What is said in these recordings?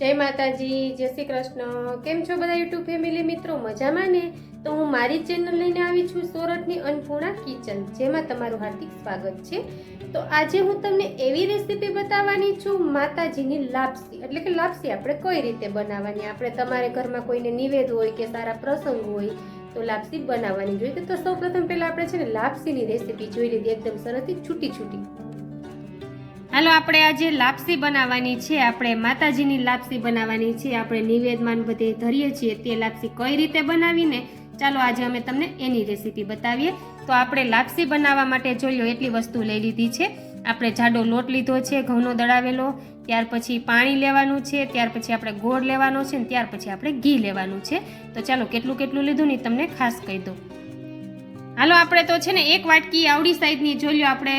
जय माताजी, जय श्री कृष्ण। केम छो बधा यूट्यूब फेमिली मित्रों? मजामां ने? तो हूँ मारी चेनल लईने आवी छुं सोरठनी अन्नपूर्णा किचन, जेमां तमारुं हार्दिक स्वागत छे। तो आज हूँ तमने एवी रेसिपी बताववानी छुं माताजीनी लापसी, एटले के लापसी आपणे कई रीते बनाववानी। आपणे तमारे घरमां कोईने निवेद होय के सारा प्रसंग होय तो लापसी बनाववानी जोईए। तो सौप्रथम पहेला आपणे छे ने लापसीनी रेसिपी जोई लीधी, एकदम सरसथी छूटी छूटी। हालो आपणे आज लापसी बनाववानी छे। आपणे माताजीनी लापसी बनाववानी छे। आपणे निवेदमां बधे धरीए छीए ते लापसी कई रीते बनावीने चालो आज अमे तमने एनी रेसिपी बतावीए। तो आपणे लापसी बनाववा माटे जोई लो एटली वस्तु लई लीधी छे। आपणे जाडो लोट लीधो छे, घऊंनो दळावेलो, त्यार पछी पाणी लेवानुं छे, त्यार पछी आपणे गोळ लेવાનો छे, त्यार पछी आपणे घी लेवानुं छे। तो चालो केटલું केटલું લીધું ને તમને ખાસ કહી દઉં। હાલો આપણે તો છે ને એક વાટકી આવડી સાઈઝની જોઈ લો, આપણે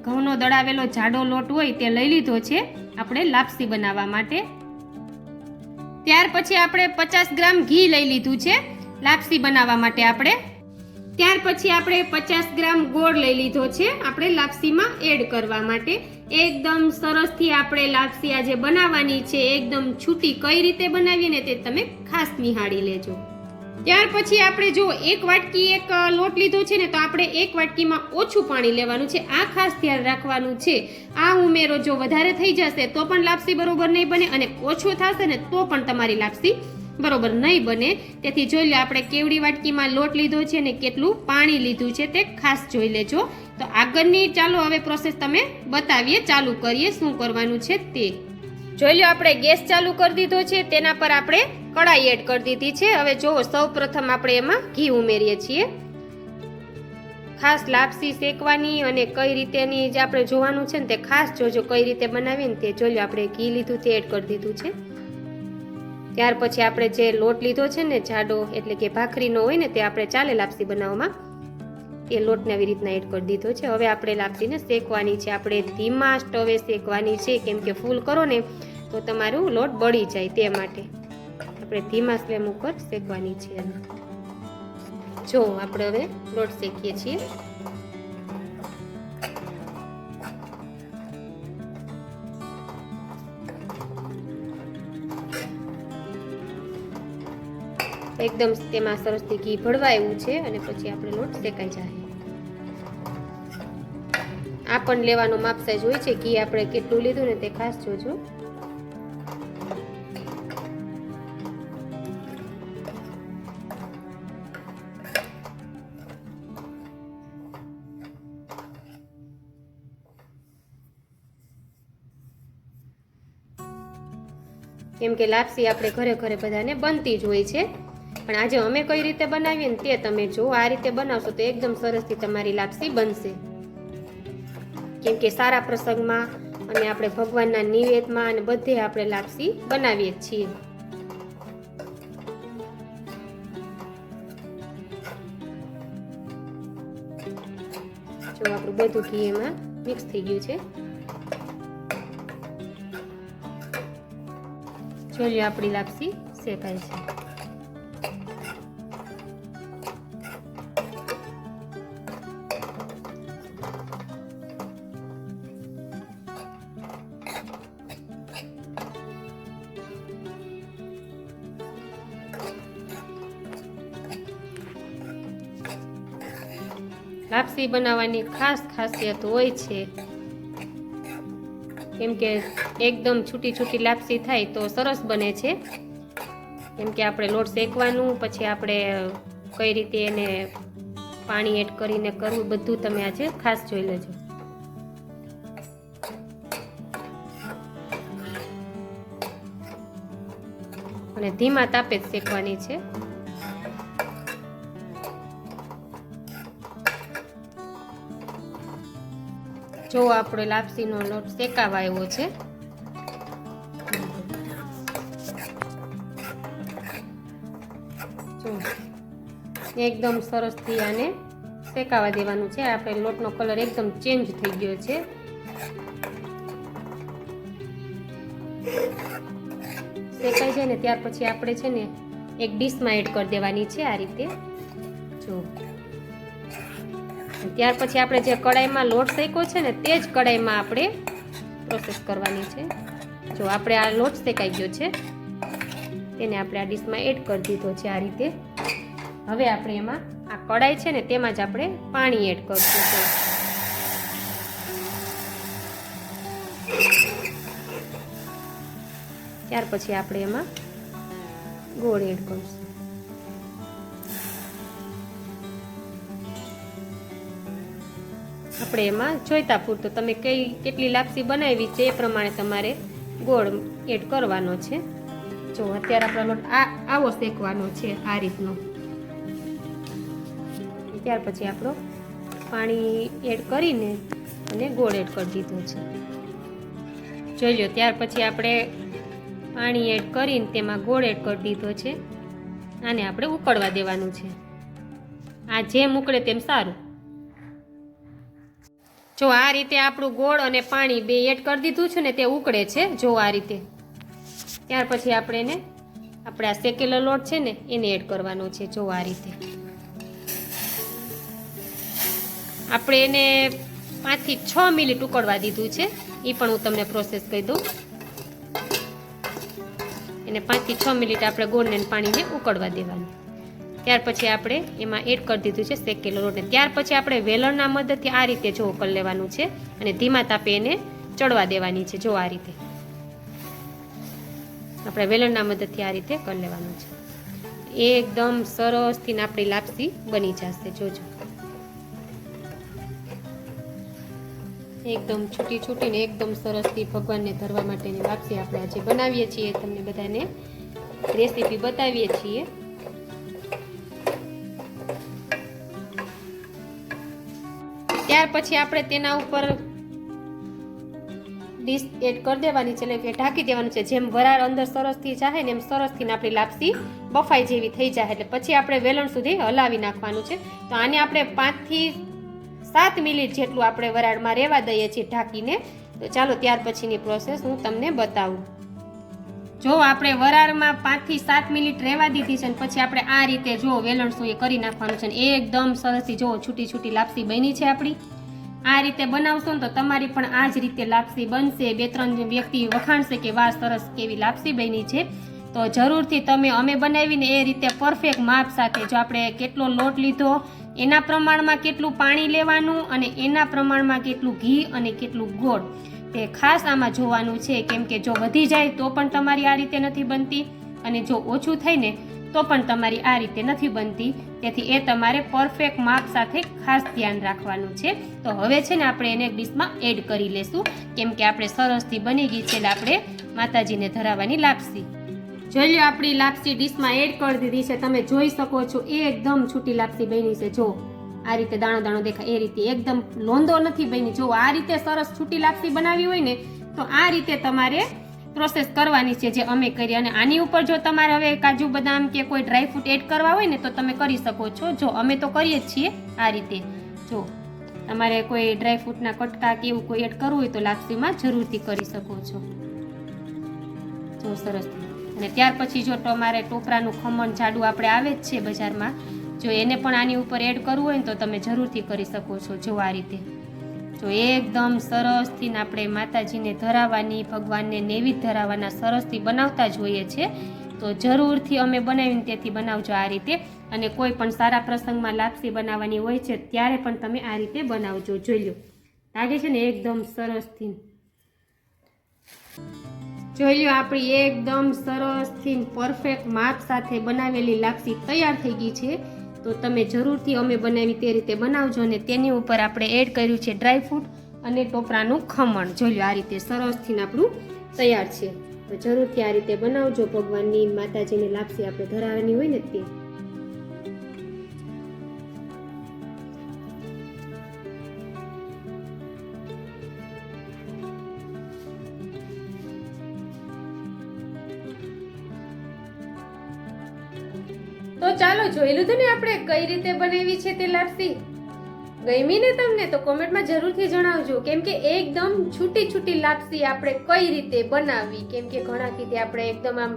ઘઉંનો દળાવેલો જાડો લોટ હોય તે લઈ લીધો છે આપણે લાપસી બનાવવા માટે। ત્યાર પછી આપણે 50 ગ્રામ ઘી લઈ લીધું છે લાપસી બનાવવા માટે આપણે। ત્યાર પછી આપણે 50 ગ્રામ ગોળ લઈ લીધો છે આપણે લાપસીમાં એડ કરવા માટે। એકદમ સરસથી આપણે લાપસી આજે બનાવવાની છે, એકદમ છૂટી કઈ રીતે બનાવીએ ને તે તમે ખાસ નિહાળી લેજો। ત્યાર પછી આપણે જો એક વાટકી એક લોટ લીધો છે ને તો આપણે એક વાટકીમાં ઓછું પાણી લેવાનું છે। આ ખાસ ધ્યાન રાખવાનું છે। આ ઉમેરો જો વધારે થઈ જશે તો પણ લાપસી બરોબર નહીં બને અને ઓછું થશે ને તો પણ તમારી લાપસી બરોબર નહીં બને। તેથી જોઈ લો આપણે કેવડી વાટકીમાં લોટ લીધો છે ને કેટલું પાણી લીધું છે તે ખાસ જોઈ લેજો। તો આગળની ચાલો હવે પ્રોસેસ તમે બતાવીએ, ચાલુ કરીએ શું કરવાનું છે તે। જોઈ લો આપણે ગેસ ચાલુ કરી દીધો છે, તેના પર આપણે કડાઈ એડ કરી દીધી છે। હવે જો સૌ પ્રથમ આપણે એમાં ઘી ઉમેરીએ છીએ। ખાસ લાપસી શેકવાની અને કઈ રીતેની જે આપણે જોવાનું છે ને તે ખાસ જોજો, કઈ રીતે બનાવીએ ને તે જોઈ લો। આપણે ઘી લીધું તે એડ કરી દીધું છે। ત્યાર પછી આપણે જે લોટ લીધો છે ને જાડો એટલે કે ભાખરીનો હોય ને તે આપણે ચાલે લાપસી બનાવવામાં, એ લોટને આવી રીતના એડ કરી દીધો છે। હવે આપણે લાપસીને શેકવાની છે, આપણે ધીમા સ્ટવે શેકવાની છે, કેમ કે ફૂલ કરો ને તો તમારું લોટ બળી જાય તે માટે આપણે ધીમા ફ્લેમ ઉપર શેકવાની છે। જો આપણે હવે લોટ શેકીએ છીએ। એકદમ તેમાં સરસથી ઘી ભળવાયું છે અને પછી આપણે લોટ શેકાઈ જાય। આ પણ લેવાનો માપ સાઈઝ હોય છે, ઘી આપણે કેટલું લીધું ને તે ખાસ જોજો। કેમ કે લાપસી આપણે ઘરે ઘરે બધાને બનતી જ હોય છે, પણ આજે અમે કઈ રીતે બનાવીએ ને તે તમે જો। આ રીતે બનાવશો તો એકદમ સરસથી તમારી લાપસી બનશે, કેમ કે સારા પ્રસંગમાં અને આપણે ભગવાનના નિવેદમાં અને બધે આપણે લાપસી બનાવીએ છીએ। જો આપણું બધું ઘી એમાં મિક્સ થઈ ગયું છે। જોઈએ આપણી લાપસી શેકાય છે। લાપસી બનાવવાની ખાસ ખાસિયત હોય છે, કેમ કે એકદમ છૂટી છૂટી લાપસી થાય તો સરસ બને છે। કેમ કે આપણે લોટ શેકવાનું પછી આપણે કઈ રીતે એને પાણી એડ કરીને કરવું બધું તમે આજે ખાસ જોઈ લેજો। અને ધીમા તાપે જ શેકવાની છે। જો આપણે લાપસીનો લોટ શેકાવા આવ્યો છે। જો એકદમ સરસથી આને શેકાવા દેવાનું છે। આપણે લોટનો કલર એકદમ ચેન્જ થઈ ગયો છે। શેકાઈ જાય ને ત્યાર પછી આપણે છે ને એક ડીશમાં એડ કરી દેવાની છે આ રીતે। જો ત્યાર પછી આપણે જે કડાઈમાં લોટ શેક્યો છે ને તે જ કડાઈમાં આપણે પ્રોસેસ કરવાની છે। જો આપણે આ લોટ શેકાઈ ગયો છે, તેને આપણે આ ડીશમાં એડ કરી દીધો છે આ રીતે. હવે આપણે એમાં આ કઢાઈ છે ને તેમાં જ આપણે પાણી એડ કરશું. ત્યાર પછી આપણે એમાં ગોળ એડ કરશું. આપણે એમાં જોઈતા પૂરતો તમે કેટલી લાપસી બનાવી છે એ પ્રમાણે તમારે ગોળ એડ કરવાનો છે. જો અત્યારે આપણો લોટ આવો શેકવાનો છે આ રીતનો. ત્યાર પછી આપણો પાણી એડ કરીને અને ગોળ એડ કરી દીધો છે. જોઈ લો, ત્યાર પછી આપણે પાણી એડ કરીને તેમાં ગોળ એડ કરી દીધો છે. આને આપણે ઉકળવા દેવાનું છે. આ જેમ ઉકળે તેમ સારું. જો આ રીતે આપણું ગોળ અને પાણી બે એડ કરી દીધું છે ને તે ઉકળે છે. જો આ રીતે. ત્યાર પછી આપણે આ શેકેલો લોટ છે ને એને એડ કરવાનો છે. જો આ રીતે આપણે એને 5 થી 6 મિનિટ ઉકળવા દીધું છે. એ પણ હું તમને પ્રોસેસ કહી દઉં. એને 5 થી 6 મિનિટ આપણે ગોળને પાણીને ઉકળવા દેવાનું. ત્યાર પછી આપણે એમાં એડ કરી દીધું છે શેકેલો લોટ. ત્યાર પછી આપણે વેલણના મદદથી આ રીતે જો કરી લેવાનું છે અને ધીમા તાપે એને ચડવા દેવાની છે. જો આ રીતે આપણે વેલણના મદદથી આ રીતે કરી લેવાનું છે. એકદમ સરસથી આપણી લાપસી બની જશે. જોજો, એકદમ છૂટી છૂટીને એકદમ સરસથી ભગવાનને ધરવા માટેની લાપસી આપણે આજે બનાવીએ છીએ. તમને બધાને રેસીપી બતાવીએ છીએ. ત્યાર પછી આપણે તેના ઉપર ડીશ એડ કરી દેવાની છે, એટલે કે ઢાંકી દેવાનું છે. જેમ વરાળ અંદર સરસથી જાય ને એમ સરસથી આપણી લાપસી બફાઈ જેવી થઈ જાય એટલે પછી આપણે વેલણ સુધી હલાવી નાખવાનું છે. તો આને આપણે 5 થી 7 મિનિટ જેટલું આપણે વરાળમાં રહેવા દઈએ છીએ ઢાંકીને. તો ચાલો ત્યાર પછીની પ્રોસેસ હું તમને બતાવું. જો આપણે વરાળમાં 5 થી 7 મિનિટ રહેવા દીધી છે અને પછી આપણે આ રીતે જો વેલણ શું એ કરી નાખવાનું છે. એકદમ સરસથી જો છૂટી છૂટી લાપસી બની છે આપણી. આ રીતે બનાવશો ને તો તમારી પણ આ જ રીતે લાપસી બનશે. 2-3 વ્યક્તિ વખાણશે કે વાહ સરસ કેવી લાપસી બની છે. તો જરૂરથી તમે અમે બનાવીને એ રીતે પરફેક્ટ માપ સાથે, જો આપણે કેટલો લોટ લીધો એના પ્રમાણમાં કેટલું પાણી લેવાનું અને એના પ્રમાણમાં કેટલું ઘી અને કેટલું ગોળ તે ખાસ આમાં જોવાનું છે. કેમ કે જો વધી જાય તો પણ તમારી આ રીતે નથી બનતી અને જો ઓછું થાય ને તો પણ તમારી આ રીતે નથી બનતી. તેથી એ તમારે પરફેક્ટ માપ સાથે ખાસ ધ્યાન રાખવાનું છે. તો હવે છે ને આપણે એને ડીશમાં એડ કરી લેશું. કેમ કે આપણે સરસથી બની ગઈ છે એટલે આપણે માતાજીને ધરાવવાની લાપસી. જોઈ લો, આપણી લાપસી ડીશમાં એડ કરી દીધી છે. તમે જોઈ શકો છો એકદમ છૂટી લાપસી બની છે. જો આ રીતે દાણો દાણો દેખાય એ રીતે એકદમ લોંદો નથી બની. જો આ રીતે સરસ છૂટી લાપસી બનાવી હોય ને તો આ રીતે તમારે પ્રોસેસ કરવાની છે જે અમે કરી. અને આની ઉપર જો તમારે હવે કાજુ બદામ કે કોઈ ડ્રાયફ્રૂટ એડ કરવા હોય ને તો તમે કરી શકો છો. જો અમે તો કરીએ જ છીએ આ રીતે. જો તમારે કોઈ ડ્રાયફ્રૂટના કટકા કે એવું કોઈ એડ કરવું હોય તો લાપસીમાં જરૂરથી કરી શકો છો. જો સરસ. અને ત્યાર પછી જો તમારે ટોપરાનું ખમણ જાડું આપણે આવે જ છે બજારમાં, જો એને પણ આની ઉપર એડ કરવું હોય ને તો તમે જરૂરથી કરી શકો છો. જો આ રીતે જો એકદમ સરસથી આપણે માતાજીને ધરાવવાની, ભગવાનને નૈવેદ્ય ધરાવવાના સરસથી બનાવતા જ હોઈએ છીએ. તો જરૂરથી અમે બનાવીને તેથી બનાવજો આ રીતે. અને કોઈ પણ સારા પ્રસંગમાં લાપસી બનાવવાની હોય છે ત્યારે પણ તમે આ રીતે બનાવજો. જોઈ લો, લાગે છે ને એકદમ સરસથી. જોઈ લો, આપણી એકદમ સરસથી પરફેક્ટ માપ સાથે બનાવેલી લાપસી તૈયાર થઈ ગઈ છે. તો તમે જરૂરથી અમે બનાવી તે રીતે બનાવજો. અને તેની ઉપર આપણે એડ કર્યું છે ડ્રાયફ્રૂટ અને ટોપરાનું ખમણ. જોઈ લો, આ રીતે સરસથી આપણું તૈયાર છે. તો જરૂરથી આ રીતે બનાવજો. ભગવાનની, માતાજીને લાપસી આપણે ધરાવવાની હોય ને તે. તો ચાલો જોઈ લીધું ને આપણે કઈ રીતે બનાવી છે તે લાપસી. ગમી ને તમને તો કોમેન્ટમાં જરૂરથી જણાવજો. કેમ કે એકદમ છૂટી છૂટી લાપસી આપણે કઈ રીતે બનાવવી. કેમ કે ઘણા કીધે આપણે એકદમ આમ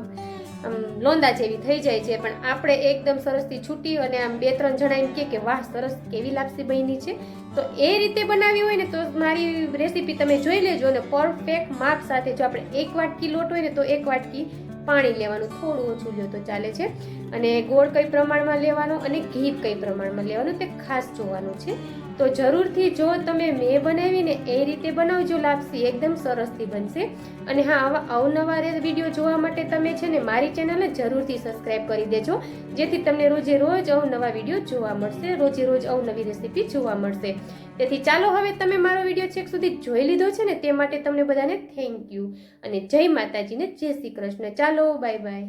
આમ લોંદા જેવી થઈ જાય છે, પણ આપણે એકદમ સરસથી છૂટી અને આમ 2-3 જણા એમ કે વાહ સરસ કેવી લાપસી બની છે. તો એ રીતે બનાવી હોય ને તો મારી રેસીપી તમે જોઈ લેજો અને પરફેક્ટ માપ સાથે. જો આપણે 1 વાટકી લોટ હોય ને તો 1 વાટકી પાણી લેવાનું, થોડું ઓછું લ્યો તો ચાલે છે. અને ગોળ કઈ પ્રમાણમાં લેવાનો અને ઘી કઈ પ્રમાણમાં લેવાનું તે ખાસ જોવાનું છે. તો જરૂરથી જો તમે મેં બનાવીને એ રીતે બનાવજો લાપસી, એકદમ સરસથી બનશે. અને હા, આવા અવનવા વિડીયો જોવા માટે તમે છે ને મારી ચેનલને જરૂરથી સબસ્ક્રાઈબ કરી દેજો, જેથી તમને રોજે રોજ અવનવા વિડીયો જોવા મળશે, રોજે રોજ અવનવી રેસીપી જોવા મળશે. તેથી ચાલો હવે તમે મારો વિડીયો છેક સુધી જોઈ લીધો છે ને તે માટે તમને બધાને થેન્ક યુ અને જય માતાજીને જય શ્રી કૃષ્ણ. ચાલો બાય બાય.